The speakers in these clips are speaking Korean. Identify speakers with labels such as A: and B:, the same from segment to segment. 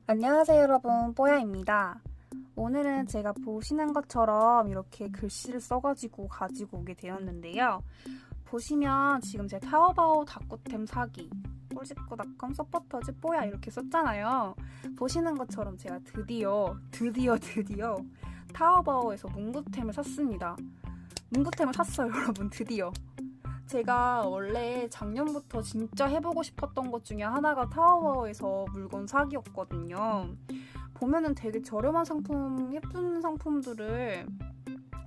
A: 안녕하세요 여러분, 뽀야입니다. 오늘은 제가 보시는 것처럼 이렇게 글씨를 써가지고 가지고 오게 되었는데요. 보시면 지금 제 타오바오 닭고템 사기 꿀집구닷컴 서포터즈 뽀야 이렇게 썼잖아요. 보시는 것처럼 제가 드디어 타오바오에서 문구템을 샀습니다. 문구템을 샀어요 여러분, 드디어. 제가 원래 작년부터 진짜 해보고 싶었던 것 중에 하나가 타오바오에서 물건 사기였거든요. 보면은 되게 저렴한 상품, 예쁜 상품들을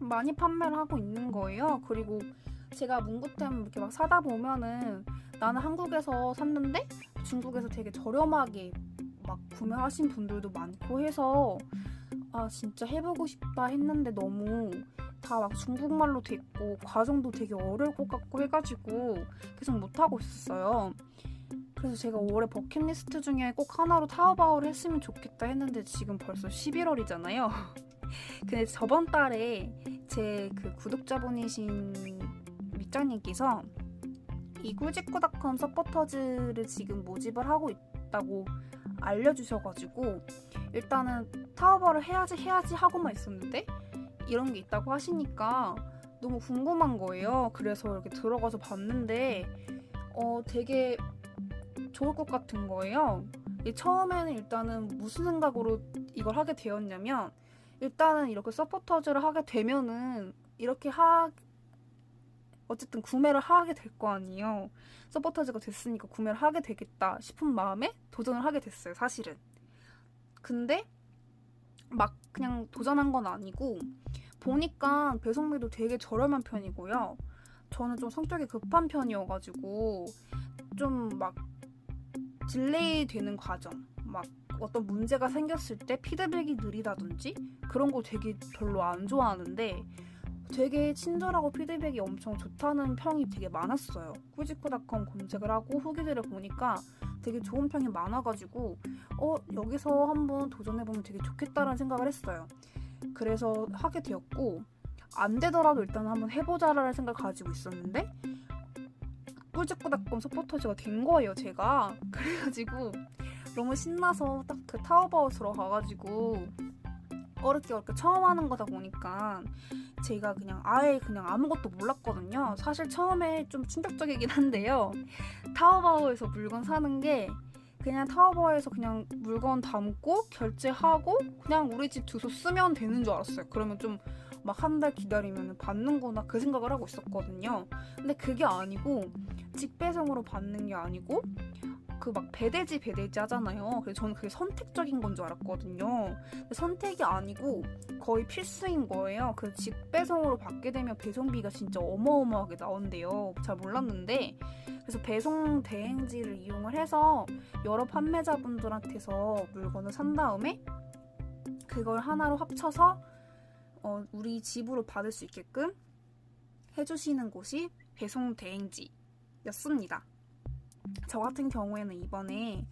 A: 많이 판매를 하고 있는 거예요. 그리고 제가 문구템 이렇게 막 사다 보면은 나는 한국에서 샀는데 중국에서 되게 저렴하게 막 구매하신 분들도 많고 해서 아 진짜 해보고 싶다 했는데 너무 다 막 중국말로 됐고 과정도 되게 어려울 것 같고 해가지고 계속 못하고 있었어요. 그래서 제가 올해 버킷리스트 중에 꼭 하나로 타오바오를 했으면 좋겠다 했는데 지금 벌써 11월이잖아요. 근데 저번 달에 제 그 구독자분이신 밑장님께서 이 꿀집구닷컴 서포터즈를 지금 모집을 하고 있다고 알려주셔가지고 일단은 타오바오를 해야지 하고만 있었는데 이런 게 있다고 하시니까 너무 궁금한 거예요. 그래서 이렇게 들어가서 봤는데 되게 좋을 것 같은 거예요. 처음에는 일단은 무슨 생각으로 이걸 하게 되었냐면 일단은 이렇게 서포터즈를 하게 되면은 이렇게 어쨌든 구매를 하게 될 거 아니에요. 서포터즈가 됐으니까 구매를 하게 되겠다 싶은 마음에 도전을 하게 됐어요, 사실은. 근데 막 그냥 도전한 건 아니고 보니까 배송비도 되게 저렴한 편이고요. 저는 좀 성격이 급한 편이어가지고 좀 막 딜레이 되는 과정, 막 어떤 문제가 생겼을 때 피드백이 느리다든지 그런 거 되게 별로 안 좋아하는데 되게 친절하고 피드백이 엄청 좋다는 평이 되게 많았어요. 꾸지꾸닷컴 검색을 하고 후기들을 보니까 되게 좋은 평이 많아가지고 여기서 한번 도전해보면 되게 좋겠다라는 생각을 했어요. 그래서 하게 되었고 안 되더라도 일단 한번 해보자라는 생각을 가지고 있었는데 꿀집구닷컴 서포터즈가 된 거예요, 제가. 그래가지고 너무 신나서 딱 그 타오바오 들어가가지고 어렵게 처음 하는 거다 보니까 제가 그냥 아예 그냥 아무것도 몰랐거든요. 사실 처음에 좀 충격적이긴 한데요. 타오바오에서 물건 사는 게 그냥 타오바오에서 그냥 물건 담고 결제하고 그냥 우리 집 주소 쓰면 되는 줄 알았어요. 그러면 좀 막 한 달 기다리면 받는구나 그 생각을 하고 있었거든요. 근데 그게 아니고 직배송으로 받는 게 아니고 그 막 배대지 하잖아요. 그래서 저는 그게 선택적인 건 줄 알았거든요. 근데 선택이 아니고 거의 필수인 거예요. 그 직배송으로 받게 되면 배송비가 진짜 어마어마하게 나온대요. 잘 몰랐는데 그래서 배송 대행지를 이용을 해서 여러 판매자분들한테서 물건을 산 다음에 그걸 하나로 합쳐서 우리 집으로 받을 수 있게끔 해주시는 곳이 배송 대행지였습니다. 저 같은 경우에는 이번에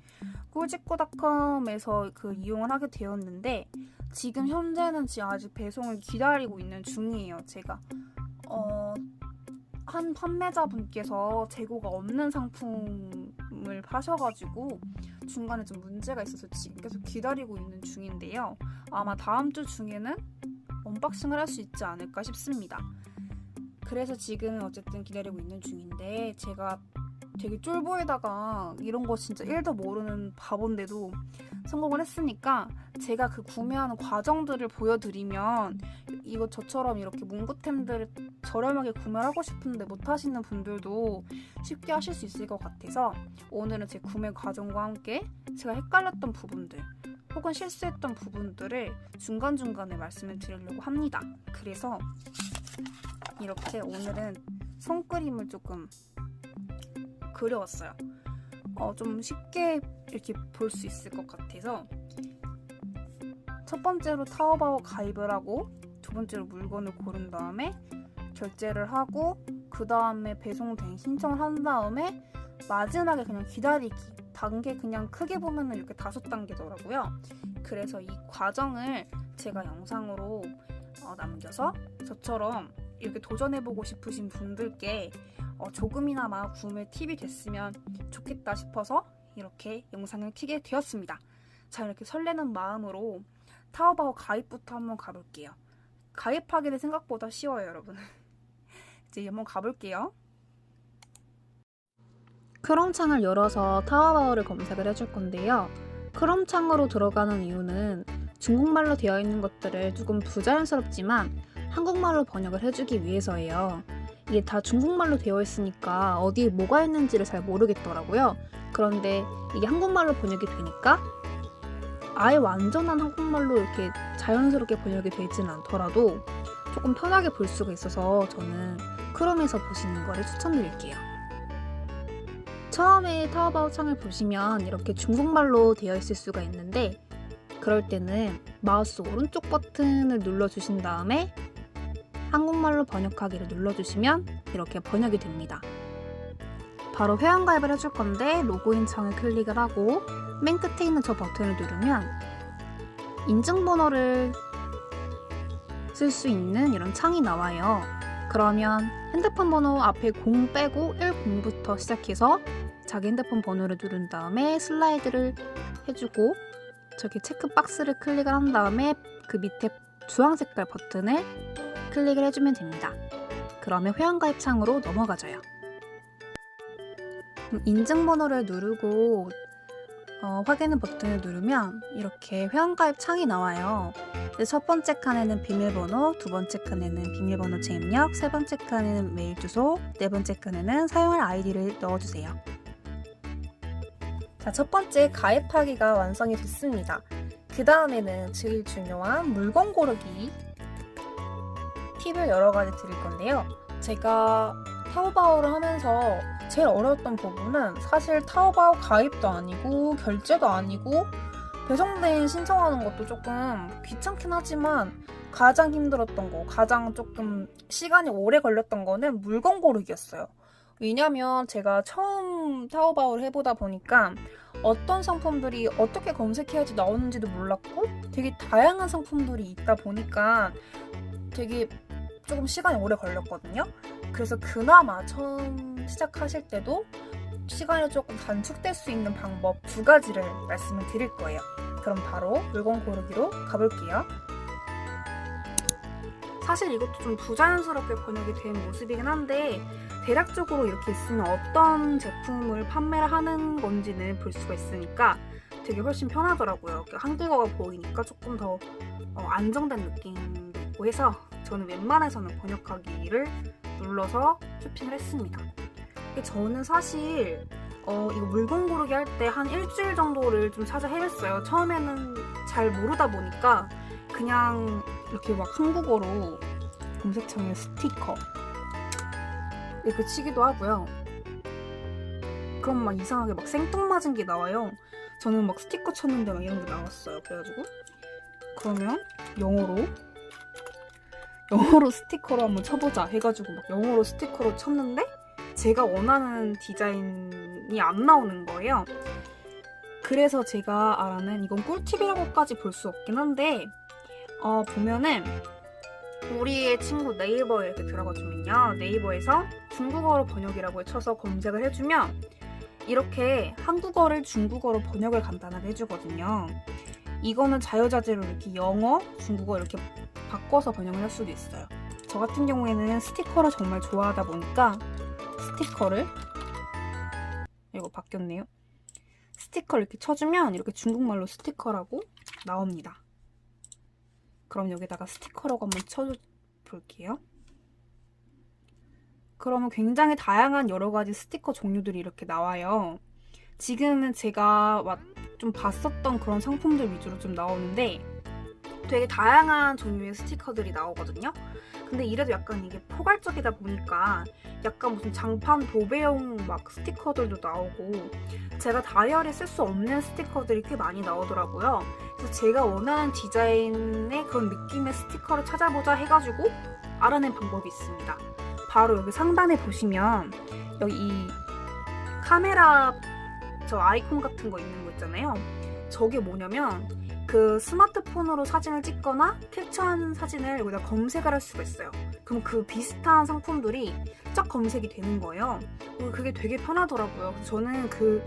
A: 꿀집구닷컴에서 그 이용을 하게 되었는데 지금 현재는 아직 배송을 기다리고 있는 중이에요. 제가 한 판매자분께서 재고가 없는 상품을 파셔가지고 중간에 좀 문제가 있어서 지금 계속 기다리고 있는 중인데요. 아마 다음 주 중에는 언박싱을 할 수 있지 않을까 싶습니다. 그래서 지금 어쨌든 기다리고 있는 중인데 제가 되게 쫄보에다가 이런 거 진짜 1도 모르는 바본데도 성공을 했으니까 제가 그 구매하는 과정들을 보여드리면 이거 저처럼 이렇게 문구템들을 저렴하게 구매하고 싶은데 못하시는 분들도 쉽게 하실 수 있을 것 같아서 오늘은 제 구매 과정과 함께 제가 헷갈렸던 부분들 혹은 실수했던 부분들을 중간중간에 말씀을 드리려고 합니다. 그래서 이렇게 오늘은 손그림을 조금 그려왔어요. 좀 쉽게 이렇게 볼 수 있을 것 같아서 첫 번째로 타오바오 가입을 하고 두 번째로 물건을 고른 다음에 결제를 하고 그 다음에 배송 대행 신청을 한 다음에 마지막에 그냥 기다리기 단계 그냥 크게 보면 이렇게 5단계더라고요. 그래서 이 과정을 제가 영상으로 남겨서 저처럼 이렇게 도전해보고 싶으신 분들께 조금이나마 구매 팁이 됐으면 좋겠다 싶어서 이렇게 영상을 켜게 되었습니다. 자, 이렇게 설레는 마음으로 타오바오 가입부터 한번 가볼게요. 가입하기는 생각보다 쉬워요, 여러분. 이제 한번 가볼게요. 크롬 창을 열어서 타오바오를 검색을 해줄 건데요. 크롬 창으로 들어가는 이유는 중국말로 되어 있는 것들을 조금 부자연스럽지만 한국말로 번역을 해주기 위해서예요. 이게 다 중국말로 되어 있으니까 어디에 뭐가 있는지를 잘 모르겠더라고요. 그런데 이게 한국말로 번역이 되니까 아예 완전한 한국말로 이렇게 자연스럽게 번역이 되지는 않더라도 조금 편하게 볼 수가 있어서 저는 크롬에서 보시는 거를 추천드릴게요. 처음에 타오바오 창을 보시면 이렇게 중국말로 되어 있을 수가 있는데 그럴 때는 마우스 오른쪽 버튼을 눌러주신 다음에 한국말로 번역하기를 눌러주시면 이렇게 번역이 됩니다. 바로 회원가입을 해줄 건데 로그인 창을 클릭을 하고 맨 끝에 있는 저 버튼을 누르면 인증번호를 쓸 수 있는 이런 창이 나와요. 그러면 핸드폰 번호 앞에 0 빼고 10부터 시작해서 자기 핸드폰 번호를 누른 다음에 슬라이드를 해주고 저기 체크박스를 클릭을 한 다음에 그 밑에 주황 색깔 버튼을 클릭을 해주면 됩니다. 그러면 회원가입 창으로 넘어가져요. 인증번호를 누르고 확인 버튼을 누르면 이렇게 회원가입 창이 나와요. 첫 번째 칸에는 비밀번호, 두 번째 칸에는 비밀번호체 입력, 세 번째 칸에는 메일 주소, 네 번째 칸에는 사용할 아이디를 넣어주세요. 자, 첫 번째 가입하기가 완성이 됐습니다. 그 다음에는 제일 중요한 물건 고르기 팁을 여러 가지 드릴 건데요. 제가 타오바오를 하면서 제일 어려웠던 부분은 사실 타오바오 가입도 아니고 결제도 아니고 배송대행 신청하는 것도 조금 귀찮긴 하지만 가장 힘들었던 거, 가장 조금 시간이 오래 걸렸던 거는 물건 고르기였어요. 왜냐면 제가 처음 타오바오를 해보다 보니까 어떤 상품들이 어떻게 검색해야지 나오는지도 몰랐고 되게 다양한 상품들이 있다 보니까 되게 조금 시간이 오래 걸렸거든요. 그래서 그나마 처음 시작하실 때도 시간이 조금 단축될 수 있는 방법 2가지를 말씀을 드릴 거예요. 그럼 바로 물건 고르기로 가볼게요. 사실 이것도 좀 부자연스럽게 번역이 된 모습이긴 한데 대략적으로 이렇게 있으면 어떤 제품을 판매를 하는 건지는 볼 수가 있으니까 되게 훨씬 편하더라고요. 한국어가 보이니까 조금 더 안정된 느낌도 있고 해서 저는 웬만해서는 번역하기를 눌러서 쇼핑을 했습니다. 저는 사실 이거 물건 고르기 할 때 한 일주일 정도를 좀 찾아 헤맸어요. 처음에는 잘 모르다 보니까 그냥 이렇게 막 한국어로 검색창에 스티커 이렇게 치기도 하고요. 그럼 막 이상하게 막 생뚱맞은 게 나와요. 저는 막 스티커 쳤는데 막 이런 게 나왔어요. 그래가지고 그러면 영어로 스티커로 한번 쳐보자 해가지고 막 영어로 스티커로 쳤는데 제가 원하는 디자인이 안 나오는 거예요. 그래서 제가 알아낸 이건 꿀팁이라고까지 볼 수 없긴 한데 보면은 우리의 친구 네이버에 이렇게 들어가주면요. 네이버에서 중국어로 번역이라고 쳐서 검색을 해주면 이렇게 한국어를 중국어로 번역을 간단하게 해주거든요. 이거는 자유자재로 이렇게 영어, 중국어 이렇게 바꿔서 번역을 할 수도 있어요. 저 같은 경우에는 스티커를 정말 좋아하다 보니까 스티커를 이거 바뀌었네요. 스티커를 이렇게 쳐주면 이렇게 중국말로 스티커라고 나옵니다. 그럼 여기다가 스티커라고 한번 쳐볼게요. 그러면 굉장히 다양한 여러 가지 스티커 종류들이 이렇게 나와요. 지금은 제가 좀 봤었던 그런 상품들 위주로 좀 나오는데 되게 다양한 종류의 스티커들이 나오거든요. 근데 이래도 약간 이게 포괄적이다 보니까 약간 무슨 장판 도배용 막 스티커들도 나오고 제가 다이어리에 쓸 수 없는 스티커들이 꽤 많이 나오더라고요. 그래서 제가 원하는 디자인의 그런 느낌의 스티커를 찾아보자 해가지고 알아낸 방법이 있습니다. 바로 여기 상단에 보시면 여기 이 카메라 저 아이콘 같은 거 있는 거 있잖아요. 저게 뭐냐면 그 스마트폰으로 사진을 찍거나 캡처한 사진을 여기다 검색을 할 수가 있어요. 그럼 그 비슷한 상품들이 쫙 검색이 되는 거예요. 그게 되게 편하더라고요. 저는 그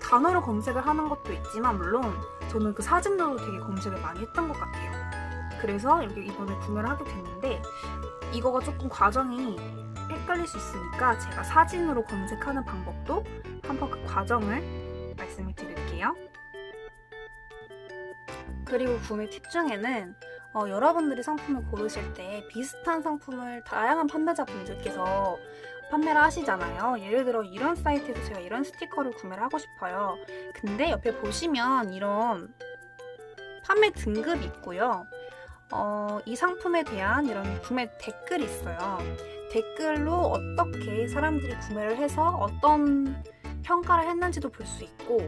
A: 단어로 검색을 하는 것도 있지만 물론 저는 그 사진으로 되게 검색을 많이 했던 것 같아요. 그래서 이렇게 이번에 구매를 하게 됐는데 이거가 조금 과정이 헷갈릴 수 있으니까 제가 사진으로 검색하는 방법도 한번 그 과정을 말씀을 드릴게요. 그리고 구매 팁 중에는 여러분들이 상품을 고르실 때 비슷한 상품을 다양한 판매자분들께서 판매를 하시잖아요. 예를 들어 이런 사이트에서 제가 이런 스티커를 구매를 하고 싶어요. 근데 옆에 보시면 이런 판매 등급이 있고요. 이 상품에 대한 이런 구매 댓글이 있어요. 댓글로 어떻게 사람들이 구매를 해서 어떤 평가를 했는지도 볼 수 있고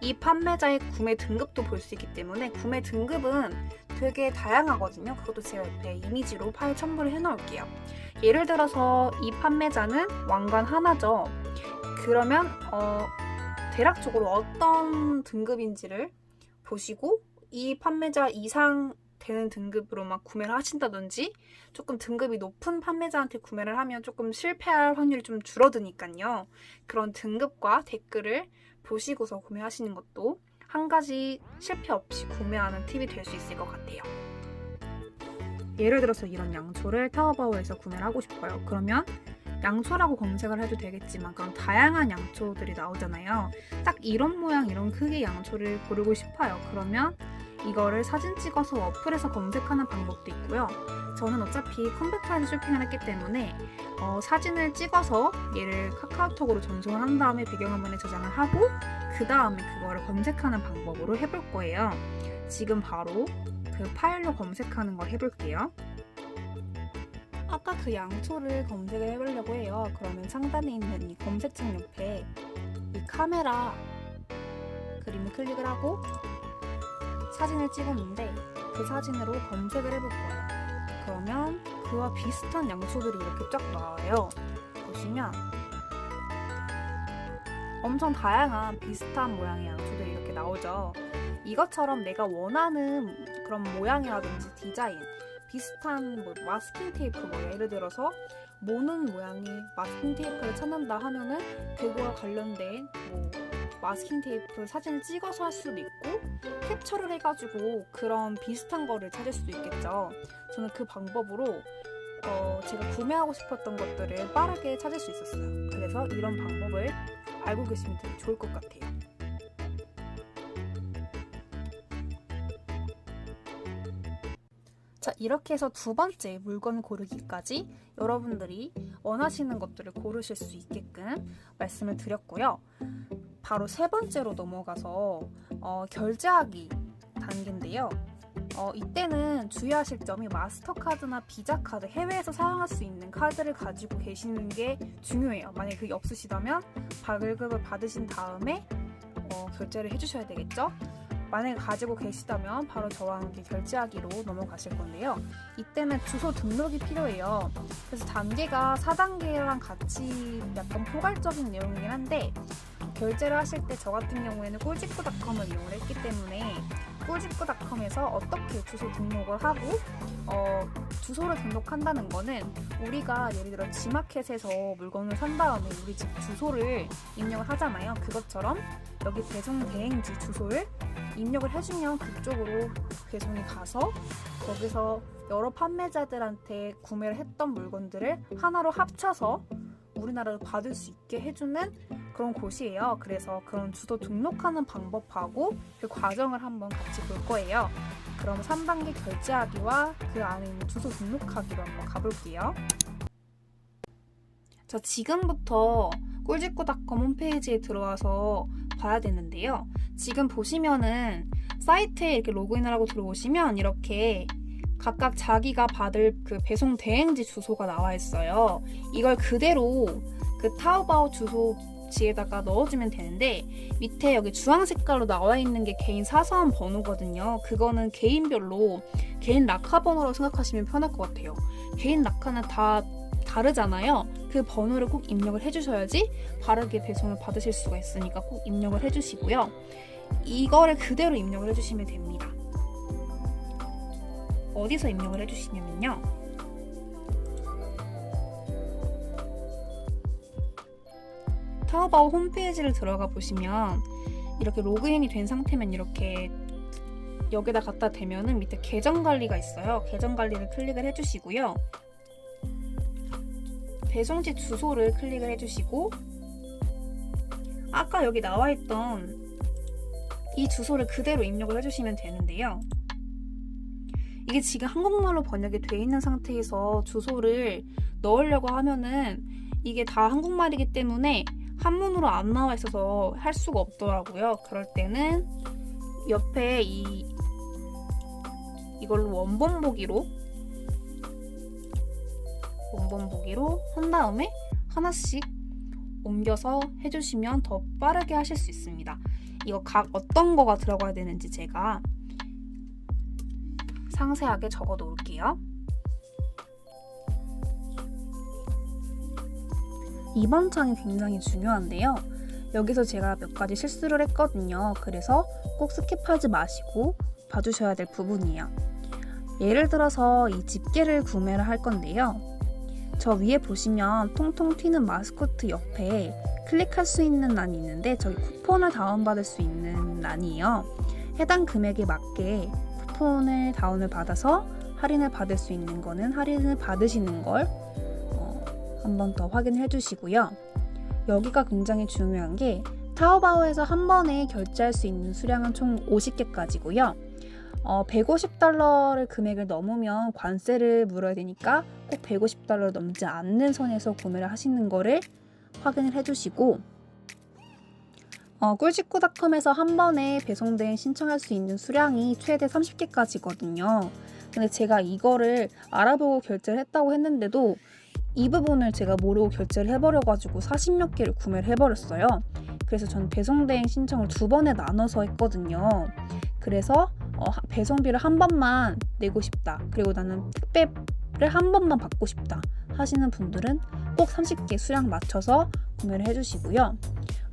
A: 이 판매자의 구매 등급도 볼 수 있기 때문에 구매 등급은 되게 다양하거든요. 그것도 제가 옆에 이미지로 파일 첨부를 해놓을게요. 예를 들어서 이 판매자는 왕관 하나죠. 그러면 대략적으로 어떤 등급인지를 보시고 이 판매자 이상 되는 등급으로 막 구매를 하신다든지 조금 등급이 높은 판매자한테 구매를 하면 조금 실패할 확률이 좀 줄어드니까요. 그런 등급과 댓글을 보시고서 구매하시는 것도 한 가지 실패 없이 구매하는 팁이 될 수 있을 것 같아요. 예를 들어서 이런 양초를 타오바오에서 구매를 하고 싶어요. 그러면 양초라고 검색을 해도 되겠지만 그런 다양한 양초들이 나오잖아요. 딱 이런 모양, 이런 크기의 양초를 고르고 싶어요. 그러면 이거를 사진 찍어서 어플에서 검색하는 방법도 있고요. 저는 어차피 컴퓨터에서 쇼핑을 했기 때문에 사진을 찍어서 얘를 카카오톡으로 전송을 한 다음에 배경화면에 저장을 하고 그 다음에 그거를 검색하는 방법으로 해볼 거예요. 지금 바로 그 파일로 검색하는 걸 해볼게요. 아까 그 양초를 검색을 해보려고 해요. 그러면 상단에 있는 이 검색창 옆에 이 카메라 그림을 클릭을 하고 사진을 찍었는데 그 사진으로 검색을 해볼 거예요. 그러면 그와 비슷한 양초들이 이렇게 쫙 나와요. 보시면 엄청 다양한 비슷한 모양의 양초들이 이렇게 나오죠. 이것처럼 내가 원하는 그런 모양이라든지 디자인 비슷한 마스킹 테이프 예를 들어서 모는 모양의 마스킹 테이프를 찾는다 하면은 그거와 관련된 마스킹 테이프 사진을 찍어서 할 수도 있고 캡처를 해가지고 그런 비슷한 거를 찾을 수도 있겠죠. 저는 그 방법으로 제가 구매하고 싶었던 것들을 빠르게 찾을 수 있었어요. 그래서 이런 방법을 알고 계시면 되게 좋을 것 같아요. 자, 이렇게 해서 두 번째 물건 고르기까지 여러분들이 원하시는 것들을 고르실 수 있게끔 말씀을 드렸고요. 바로 세 번째로 넘어가서 결제하기 단계인데요. 이때는 주의하실 점이 마스터카드나 비자카드, 해외에서 사용할 수 있는 카드를 가지고 계시는 게 중요해요. 만약에 그게 없으시다면 발급을 받으신 다음에 결제를 해주셔야 되겠죠. 만약에 가지고 계시다면 바로 저와 함께 결제하기로 넘어가실 건데요. 이때는 주소 등록이 필요해요. 그래서 단계가 4단계랑 같이 약간 포괄적인 내용이긴 한데 결제를 하실 때 저 같은 경우에는 꿀집구닷컴을 이용을 했기 때문에 꿀집구닷컴에서 어떻게 주소 등록을 하고 주소를 등록한다는 거는 우리가 예를 들어 지마켓에서 물건을 산 다음에 우리 집 주소를 입력을 하잖아요. 그것처럼 여기 배송 대행지 주소를 입력을 해주면 그쪽으로 배송이 가서 거기서 여러 판매자들한테 구매를 했던 물건들을 하나로 합쳐서 우리나라로 받을 수 있게 해주는 그런 곳이에요. 그래서 그런 주소 등록하는 방법하고 그 과정을 한번 같이 볼 거예요. 그럼 3단계 결제하기와 그 안에 있는 주소 등록하기로 한번 가볼게요. 자, 지금부터 꿀집구닷컴 홈페이지에 들어와서 봐야 되는데요. 지금 보시면은 사이트에 이렇게 로그인을 하고 들어오시면 이렇게 각각 자기가 받을 그 배송 대행지 주소가 나와 있어요. 이걸 그대로 그 타오바오 주소지에다가 넣어주면 되는데 밑에 여기 주황 색깔로 나와 있는 게 개인 사서함 번호거든요. 그거는 개인별로 개인 락카 번호라고 생각하시면 편할 것 같아요. 개인 락카는 다 다르잖아요. 그 번호를 꼭 입력을 해주셔야지 바르게 배송을 받으실 수가 있으니까 꼭 입력을 해주시고요. 이거를 그대로 입력을 해주시면 됩니다. 어디서 입력을 해주시냐면요. 타오바오 홈페이지를 들어가 보시면 이렇게 로그인이 된 상태면 이렇게 여기다 갖다 대면은 밑에 계정 관리가 있어요. 계정 관리를 클릭을 해주시고요. 배송지 주소를 클릭을 해주시고 아까 여기 나와있던 이 주소를 그대로 입력을 해주시면 되는데요. 이게 지금 한국말로 번역이 돼 있는 상태에서 주소를 넣으려고 하면은 이게 다 한국말이기 때문에 한문으로 안 나와 있어서 할 수가 없더라고요. 그럴 때는 옆에 이걸로 원본 보기로 한 다음에 하나씩 옮겨서 해주시면 더 빠르게 하실 수 있습니다. 이거 각 어떤 거가 들어가야 되는지 제가 상세하게 적어 놓을게요. 이번 창이 굉장히 중요한데요. 여기서 제가 몇 가지 실수를 했거든요. 그래서 꼭 스킵하지 마시고 봐주셔야 될 부분이에요. 예를 들어서 이 집게를 구매를 할 건데요. 저 위에 보시면 통통 튀는 마스코트 옆에 클릭할 수 있는 란이 있는데 저기 쿠폰을 다운받을 수 있는 란이에요. 해당 금액에 맞게 쿠폰을 다운을 받아서 할인을 받을 수 있는 거는 할인을 받으시는 걸 한 번 더 확인해 주시고요. 여기가 굉장히 중요한 게 타오바오에서 한 번에 결제할 수 있는 수량은 총 50개까지고요. 150달러를 금액을 넘으면 관세를 물어야 되니까 꼭 150달러를 넘지 않는 선에서 구매를 하시는 거를 확인을 해주시고 꿀직구닷컴에서 한 번에 배송대행 신청할 수 있는 수량이 최대 30개까지거든요. 근데 제가 이거를 알아보고 결제를 했다고 했는데도 이 부분을 제가 모르고 결제를 해버려가지고 40몇 개를 구매를 해버렸어요. 그래서 저는 배송대행 신청을 2번에 나눠서 했거든요. 그래서 배송비를 한 번만 내고 싶다. 그리고 나는 택배를 한 번만 받고 싶다 하시는 분들은 꼭 30개 수량 맞춰서 구매를 해주시고요.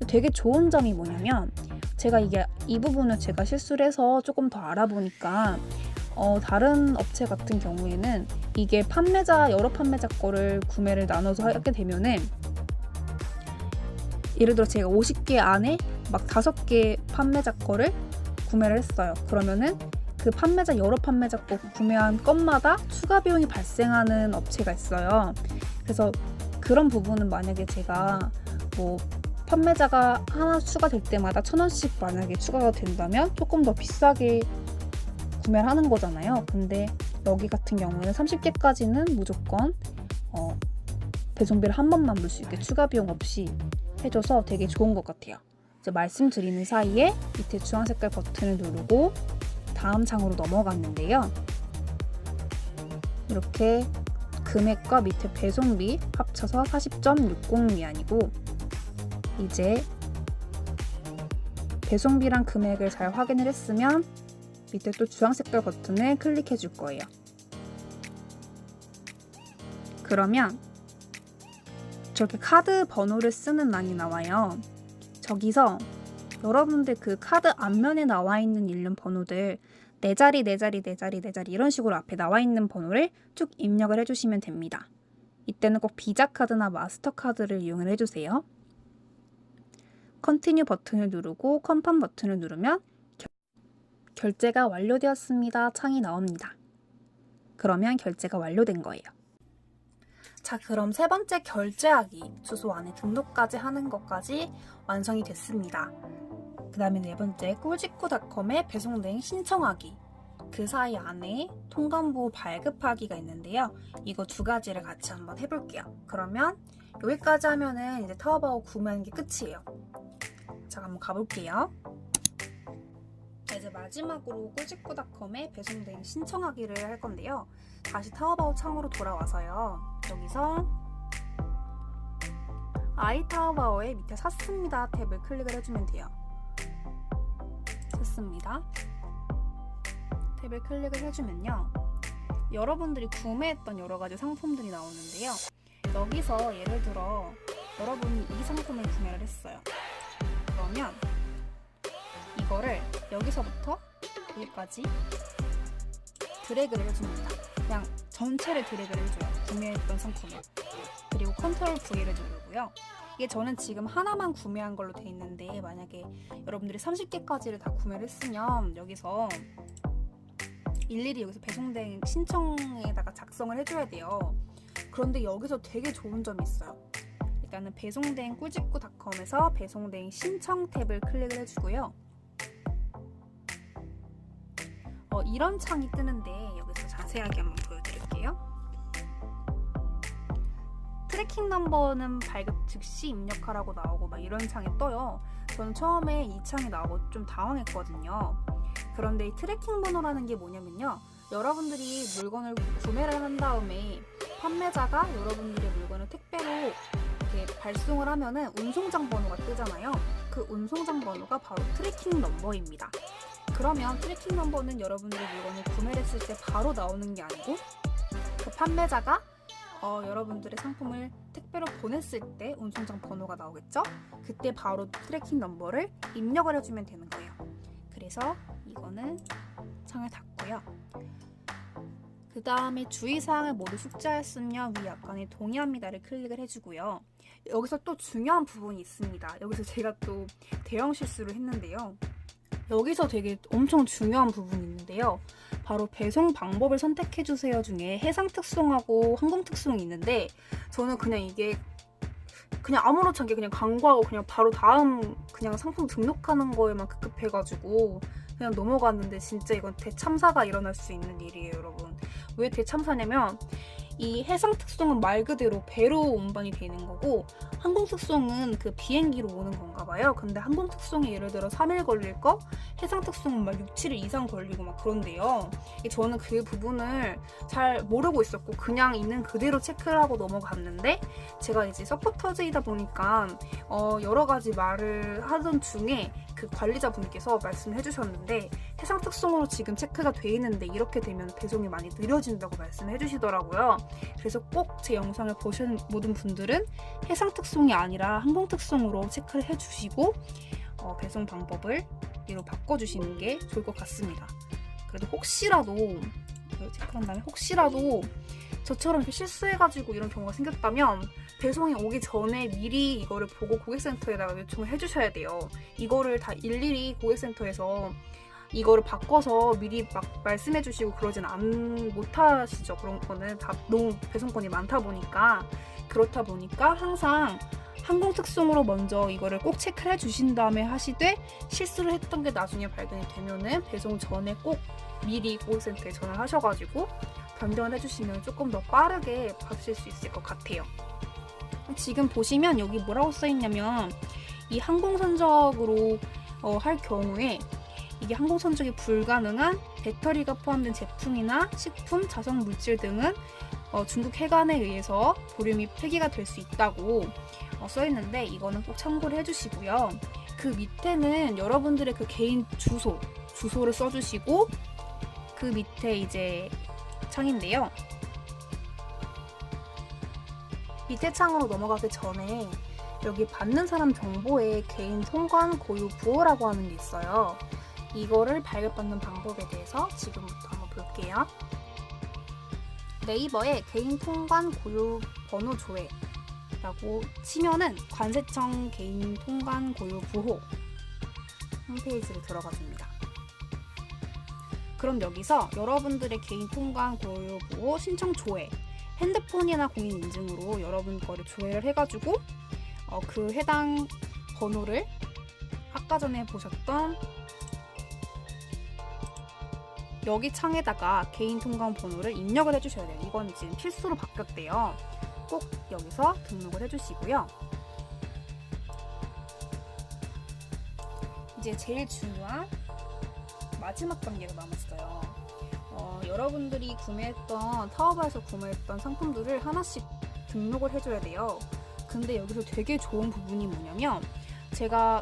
A: 되게 좋은 점이 뭐냐면 제가 이 부분을 제가 실수를 해서 조금 더 알아보니까 다른 업체 같은 경우에는 이게 여러 판매자 거를 구매를 나눠서 하게 되면은 예를 들어 제가 50개 안에 막 5개 판매자 거를 구매를 했어요. 그러면은 그 여러 판매자 거 구매한 건마다 추가 비용이 발생하는 업체가 있어요. 그래서 그런 부분은 만약에 제가 판매자가 하나 추가될 때마다 1,000원씩 만약에 추가가 된다면 조금 더 비싸게 구매를 하는 거잖아요. 근데 여기 같은 경우에는 30개까지는 무조건 배송비를 한 번만 물 수 있게 추가 비용 없이 해줘서 되게 좋은 것 같아요. 이제 말씀드리는 사이에 밑에 주황 색깔 버튼을 누르고 다음 창으로 넘어갔는데요. 이렇게 금액과 밑에 배송비 합쳐서 40.60 위안이고 이제 배송비랑 금액을 잘 확인을 했으면 밑에 또 주황 색깔 버튼을 클릭해 줄 거예요. 그러면 저렇게 카드 번호를 쓰는 란이 나와요. 저기서 여러분들 그 카드 앞면에 나와 있는 일련 번호들 4자리, 4자리, 4자리, 4자리 이런 식으로 앞에 나와 있는 번호를 쭉 입력을 해주시면 됩니다. 이때는 꼭 비자 카드나 마스터카드를 이용을 해주세요. 컨티뉴 버튼을 누르고 컨펌 버튼을 누르면 결제가 완료되었습니다 창이 나옵니다. 그러면 결제가 완료된 거예요. 자, 그럼 세 번째 결제하기, 주소 안에 등록까지 하는 것까지 완성이 됐습니다. 그 다음에 네 번째 꿀직구닷컴에 배송대행 신청하기. 그 사이 안에 통관부 발급하기가 있는데요. 이거 두 가지를 같이 한번 해볼게요. 그러면 여기까지 하면은 이제 타오바오 구매하는 게 끝이에요. 자, 한번 가볼게요. 이제 마지막으로 꿀직구닷컴에 배송대행 신청하기를 할 건데요. 다시 타오바오 창으로 돌아와서요. 여기서 아이타오바오의 밑에 샀습니다 탭을 클릭을 해주면 돼요. 샀습니다 탭을 클릭을 해주면요. 여러분들이 구매했던 여러가지 상품들이 나오는데요. 여기서 예를 들어 여러분이 이 상품을 구매를 했어요. 그러면 이거를 여기서부터 여기까지 드래그를 해줍니다. 그냥 전체를 드래그를 해줘요. 구매했던 상품을. 그리고 컨트롤 V를 누르고요. 이게 저는 지금 하나만 구매한 걸로 돼 있는데 만약에 여러분들이 30개까지를 다 구매를 했으면 여기서 일일이 여기서 배송된 신청에다가 작성을 해줘야 돼요. 그런데 여기서 되게 좋은 점이 있어요. 일단은 배송된 꿀집구닷컴에서 배송된 신청 탭을 클릭을 해주고요. 이런 창이 뜨는데 여기서 자세하게 한번 보여드릴게요. 트래킹 넘버는 발급 즉시 입력하라고 나오고 막 이런 창이 떠요. 저는 처음에 이 창이 나오고 좀 당황했거든요. 그런데 이 트래킹 번호라는 게 뭐냐면요, 여러분들이 물건을 구매를 한 다음에 판매자가 여러분들의 물건을 택배로 이렇게 발송을 하면은 운송장 번호가 뜨잖아요. 그 운송장 번호가 바로 트래킹 넘버입니다. 그러면 트래킹 넘버는 여러분들의 물건을 구매를 했을 때 바로 나오는 게 아니고 그 판매자가 여러분들의 상품을 택배로 보냈을 때 운송장 번호가 나오겠죠? 그때 바로 트래킹 넘버를 입력을 해주면 되는 거예요. 그래서 이거는 창을 닫고요. 그 다음에 주의사항을 모두 숙지하였으면 위 약관에 동의합니다를 클릭을 해주고요. 여기서 또 중요한 부분이 있습니다. 여기서 제가 또 대형 실수를 했는데요. 여기서 되게 엄청 중요한 부분이 있는데요. 바로 배송 방법을 선택해주세요 중에 해상 특송하고 항공 특송이 있는데 저는 그냥 이게 그냥 아무렇지 않게 그냥 간과하고 그냥 바로 다음 그냥 상품 등록하는 거에만 급급해가지고 그냥 넘어갔는데 진짜 이건 대참사가 일어날 수 있는 일이에요, 여러분. 왜 대참사냐면 이 해상 특송은 말 그대로 배로 운반이 되는 거고 항공 특송은 그 비행기로 오는 건가 봐요. 근데 항공 특송이 예를 들어 3일 걸릴 거 해상 특송은 막 6, 7일 이상 걸리고 막 그런데요. 저는 그 부분을 잘 모르고 있었고 그냥 있는 그대로 체크를 하고 넘어갔는데 제가 이제 서포터즈이다 보니까 여러 가지 말을 하던 중에 그 관리자분께서 말씀해 주셨는데 해상 특송으로 지금 체크가 돼 있는데 이렇게 되면 배송이 많이 느려진다고 말씀해 주시더라고요. 그래서 꼭 제 영상을 보신 모든 분들은 해상 특송이 아니라 항공 특송으로 체크를 해주시고 배송 방법을 이로 바꿔주시는 게 좋을 것 같습니다. 그래도 혹시라도 체크한 다음에 혹시라도 저처럼 이렇게 실수해가지고 이런 경우가 생겼다면 배송이 오기 전에 미리 이거를 보고 고객센터에다가 요청을 해주셔야 돼요. 이거를 다 일일이 고객센터에서 이거를 바꿔서 미리 막 말씀해 주시고 그러진 못하시죠. 그런 거는 다 너무 배송건이 많다 보니까. 그렇다 보니까 항상 항공 특송으로 먼저 이거를 꼭 체크를 해주신 다음에 하시되 실수를 했던 게 나중에 발견이 되면은 배송 전에 꼭 미리 고객센터에 전화를 하셔가지고 변경을 해주시면 조금 더 빠르게 받으실 수 있을 것 같아요. 지금 보시면 여기 뭐라고 써있냐면 이 항공 선적으로 할 경우에 이게 항공 선적이 불가능한 배터리가 포함된 제품이나 식품, 자석 물질 등은 중국 해관에 의해서 보류 및 폐기가 될 수 있다고 써있는데 이거는 꼭 참고를 해주시고요. 그 밑에는 여러분들의 그 개인 주소를 써주시고 그 밑에 이제 창인데요. 밑에 창으로 넘어가기 전에 여기 받는 사람 정보에 개인 통관 고유 부호라고 하는 게 있어요. 이거를 발급받는 방법에 대해서 지금부터 한번 볼게요. 네이버에 개인 통관 고유 번호 조회라고 치면은 관세청 개인 통관 고유 부호 홈페이지로 들어가 줍니다. 그럼 여기서 여러분들의 개인 통관 고유 부호 신청 조회, 핸드폰이나 공인 인증으로 여러분 거를 조회를 해가지고 그 해당 번호를 아까 전에 보셨던 여기 창에다가 개인 통관 번호를 입력을 해주셔야 돼요. 이건 지금 필수로 바뀌었대요. 꼭 여기서 등록을 해주시고요. 이제 제일 중요한 마지막 단계가 남았어요. 여러분들이 구매했던 타오바에서 구매했던 상품들을 하나씩 등록을 해줘야 돼요. 근데 여기서 되게 좋은 부분이 뭐냐면 제가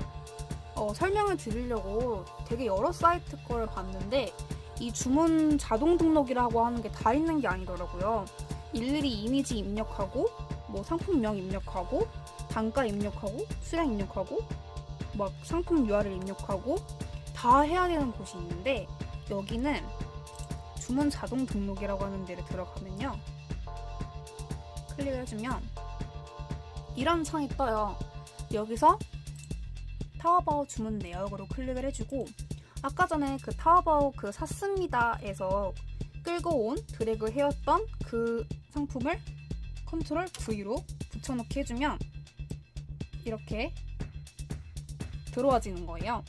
A: 설명을 드리려고 되게 여러 사이트 거를 봤는데 이 주문 자동 등록이라고 하는 게 다 있는 게 아니더라고요. 일일이 이미지 입력하고 뭐 상품명 입력하고 단가 입력하고 수량 입력하고 막 상품 URL 입력하고 다 해야 되는 곳이 있는데 여기는 주문 자동 등록이라고 하는 데를 들어가면요. 클릭을 해주면 이런 창이 떠요. 여기서 타오바오 주문 내역으로 클릭을 해주고 아까 전에 그 타오바오 그 샀습니다에서 끌고 온 드래그 해왔던 그 상품을 컨트롤 V로 붙여넣기 해주면 이렇게 들어와지는 거예요.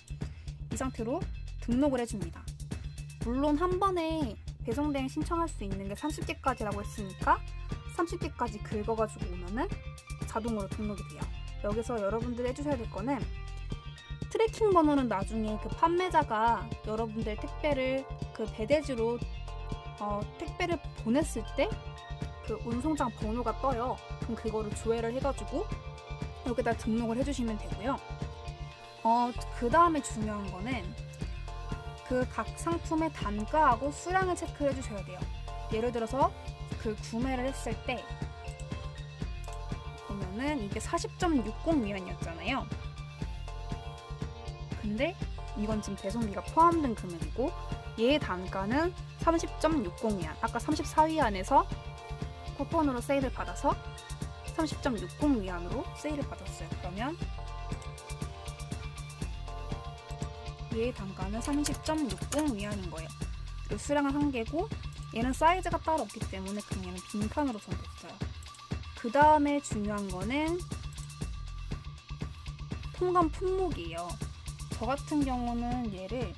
A: 이 상태로 등록을 해줍니다. 물론 한 번에 배송 대행 신청할 수 있는 게 30개까지라고 했으니까 30개까지 긁어가지고 오면은 자동으로 등록이 돼요. 여기서 여러분들이 해주셔야 될 거는 트래킹 번호는 나중에 그 판매자가 여러분들 택배를 그 배대지로 택배를 보냈을 때 그 운송장 번호가 떠요. 그럼 그거를 조회를 해가지고 여기다 등록을 해주시면 되고요. 그 다음에 중요한 거는 그 각 상품의 단가하고 수량을 체크해 주셔야 돼요. 예를 들어서 그 구매를 했을 때 보면은 이게 40.60위안이었잖아요. 근데 이건 지금 배송비가 포함된 금액이고 얘의 단가는 30.60위안, 아까 34위안에서 쿠폰으로 세일을 받아서 30.60위안으로 세일을 받았어요. 그러면 얘의 단가는 30.60위안인 거예요. 그리고 수량은 1개고 얘는 사이즈가 따로 없기 때문에 그냥 얘는 빈칸으로 전됐어요. 그 다음에 중요한 거는 통관 품목이에요. 저 같은 경우는 얘를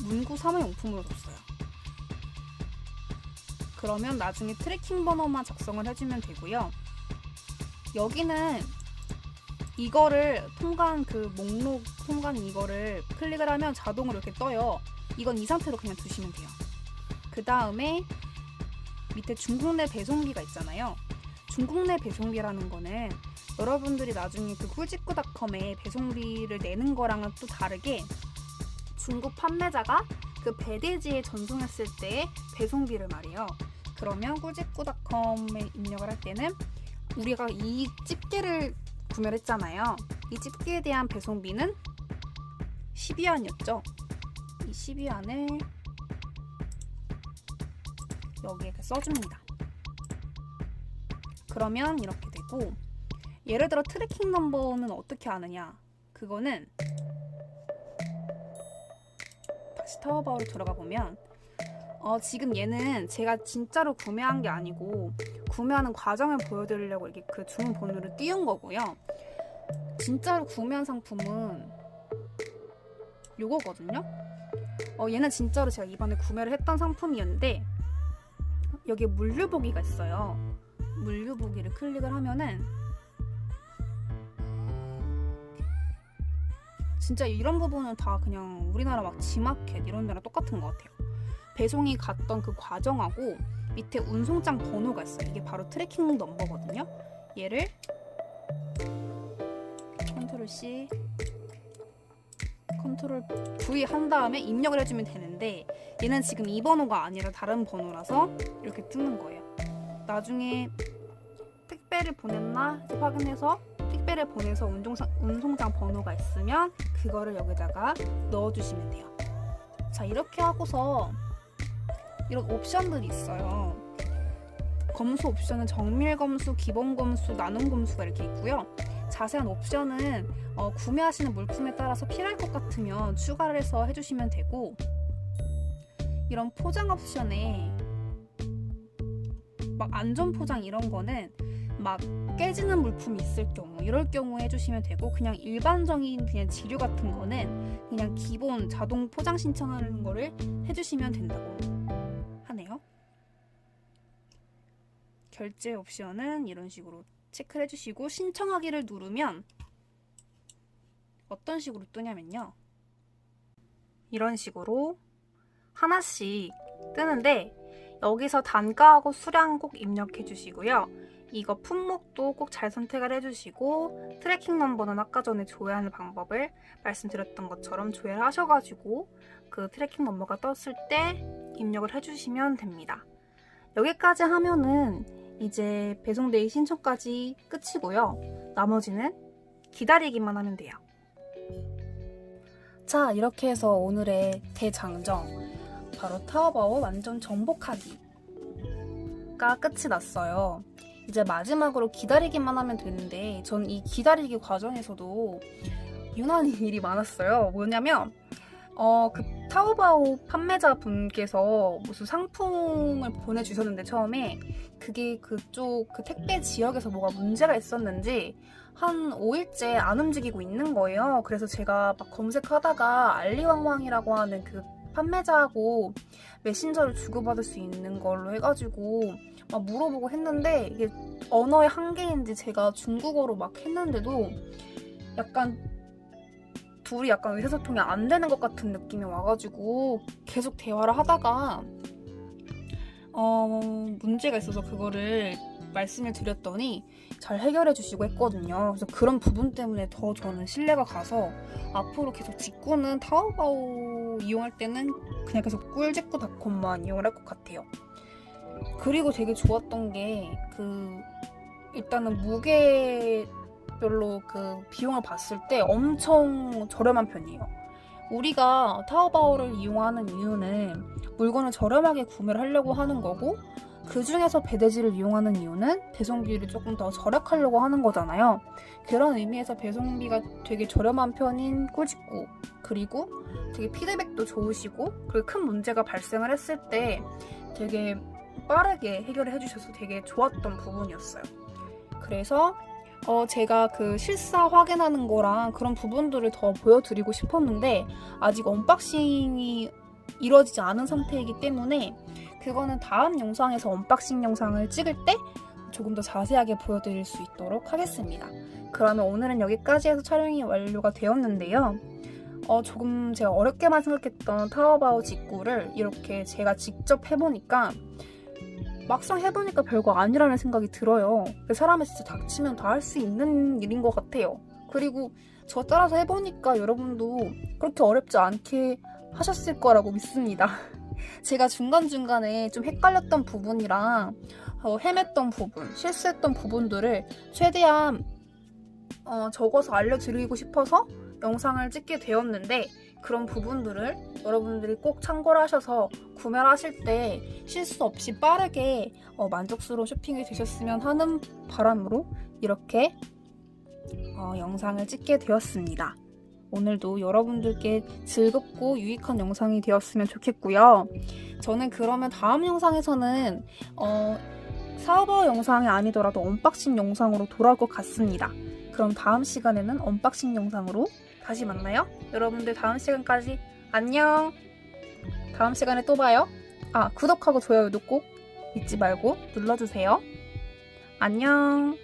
A: 문구 사무용품으로 줬어요. 그러면 나중에 트래킹 번호만 작성을 해주면 되고요. 여기는 이거를 통관 그 목록 통관 이거를 클릭을 하면 자동으로 이렇게 떠요. 이건 이 상태로 그냥 두시면 돼요. 그 다음에 밑에 중국 내 배송비가 있잖아요. 중국 내 배송비라는 거는 여러분들이 나중에 그 꿀직구닷컴에 배송비를 내는 거랑은 또 다르게 중국 판매자가 그 배대지에 전송했을 때의 배송비를 말이에요. 그러면 꿀직구닷컴에 입력을 할 때는 우리가 이 집게를 구매를 했잖아요. 이 집게에 대한 배송비는 12위안이었죠. 이 12위안을 여기에 써줍니다. 그러면 이렇게 되고 예를 들어 트래킹 넘버는 어떻게 아느냐? 그거는 다시 타오바오로 들어가 보면 지금 얘는 제가 진짜로 구매한 게 아니고 구매하는 과정을 보여드리려고 이렇게 그 주문 번호를 띄운 거고요. 진짜로 구매한 상품은 요거거든요. 얘는 진짜로 제가 이번에 구매를 했던 상품이었는데 여기에 물류보기가 있어요. 물류보기를 클릭을 하면은 진짜 이런 부분은 다 그냥 우리나라 막 지마켓 이런 데랑 똑같은 것 같아요. 배송이 갔던 그 과정하고 밑에 운송장 번호가 있어요. 이게 바로 트래킹 넘버거든요. 얘를 컨트롤 C, 컨트롤 V 한 다음에 입력을 해주면 되는데 얘는 지금 이 번호가 아니라 다른 번호라서 이렇게 뜨는 거예요. 나중에 택배를 보냈나 확인해서 택배를 보내서 운송장 번호가 있으면 그거를 여기다가 넣어주시면 돼요. 자, 이렇게 하고서 이런 옵션들이 있어요. 검수 옵션은 정밀 검수, 기본 검수, 나눔 검수가 이렇게 있고요. 자세한 옵션은 구매하시는 물품에 따라서 필요할 것 같으면 추가를 해서 해주시면 되고 이런 포장 옵션에 막 안전 포장 이런 거는 막 깨지는 물품이 있을 경우 이럴 경우에 해주시면 되고 그냥 일반적인 그냥 지류 같은 거는 그냥 기본 자동 포장 신청하는 거를 해주시면 된다고 하네요. 결제 옵션은 이런 식으로 체크를 해주시고 신청하기를 누르면 어떤 식으로 뜨냐면요. 이런 식으로 하나씩 뜨는데 여기서 단가하고 수량 꼭 입력해 주시고요. 이거 품목도 꼭 잘 선택을 해주시고 트래킹 넘버는 아까 전에 조회하는 방법을 말씀드렸던 것처럼 조회를 하셔가지고 그 트래킹 넘버가 떴을 때 입력을 해주시면 됩니다. 여기까지 하면은 이제 배송데이 신청까지 끝이고요. 나머지는 기다리기만 하면 돼요. 자, 이렇게 해서 오늘의 대장정 바로 타오바오 완전 정복하기가 끝이 났어요. 이제 마지막으로 기다리기만 하면 되는데 전 이 기다리기 과정에서도 유난히 일이 많았어요. 뭐냐면 그 타오바오 판매자 분께서 무슨 상품을 보내주셨는데 처음에 그게 그쪽 그 택배 지역에서 뭐가 문제가 있었는지 한 5일째 안 움직이고 있는 거예요. 그래서 제가 막 검색하다가 알리왕왕이라고 하는 그 판매자하고 메신저를 주고받을 수 있는 걸로 해가지고 막 물어보고 했는데 이게 언어의 한계인지 제가 중국어로 막 했는데도 약간 둘이 약간 의사소통이 안 되는 것 같은 느낌이 와가지고 계속 대화를 하다가 문제가 있어서 그거를 말씀을 드렸더니 잘 해결해 주시고 했거든요. 그래서 그런 부분 때문에 더 저는 신뢰가 가서 앞으로 계속 직구는 타오바오 이용할 때는 그냥 계속 꿀직구닷컴만 이용을 할 것 같아요. 그리고 되게 좋았던 게 일단은 무게별로 그 비용을 봤을 때 엄청 저렴한 편이에요. 우리가 타오바오를 이용하는 이유는 물건을 저렴하게 구매를 하려고 하는 거고 그 중에서 배대지를 이용하는 이유는 배송비를 조금 더 절약하려고 하는 거잖아요. 그런 의미에서 배송비가 되게 저렴한 편인 꿀직구, 그리고 되게 피드백도 좋으시고 그리고 큰 문제가 발생을 했을 때 되게 빠르게 해결을 해주셔서 되게 좋았던 부분이었어요. 그래서 제가 그 실사 확인하는 거랑 그런 부분들을 더 보여드리고 싶었는데 아직 언박싱이 이루어지지 않은 상태이기 때문에 그거는 다음 영상에서 언박싱 영상을 찍을 때 조금 더 자세하게 보여드릴 수 있도록 하겠습니다. 그러면 오늘은 여기까지 해서 촬영이 완료가 되었는데요. 조금 제가 어렵게만 생각했던 타오바오 직구를 이렇게 제가 직접 해보니까 막상 해보니까 별거 아니라는 생각이 들어요. 사람이 진짜 닥치면 다 할 수 있는 일인 것 같아요. 그리고 저 따라서 해보니까 여러분도 그렇게 어렵지 않게 하셨을 거라고 믿습니다. 제가 중간중간에 좀 헷갈렸던 부분이랑 헤맸던 부분, 실수했던 부분들을 최대한 적어서 알려드리고 싶어서 영상을 찍게 되었는데 그런 부분들을 여러분들이 꼭 참고를 하셔서 구매를 하실 때 실수 없이 빠르게 만족스러운 쇼핑이 되셨으면 하는 바람으로 이렇게 영상을 찍게 되었습니다. 오늘도 여러분들께 즐겁고 유익한 영상이 되었으면 좋겠고요. 저는 그러면 다음 영상에서는 사업어 영상이 아니더라도 언박싱 영상으로 돌아올 것 같습니다. 그럼 다음 시간에는 언박싱 영상으로 다시 만나요. 여러분들 다음 시간까지 안녕. 다음 시간에 또 봐요. 구독하고 좋아요도 꼭 잊지 말고 눌러주세요. 안녕.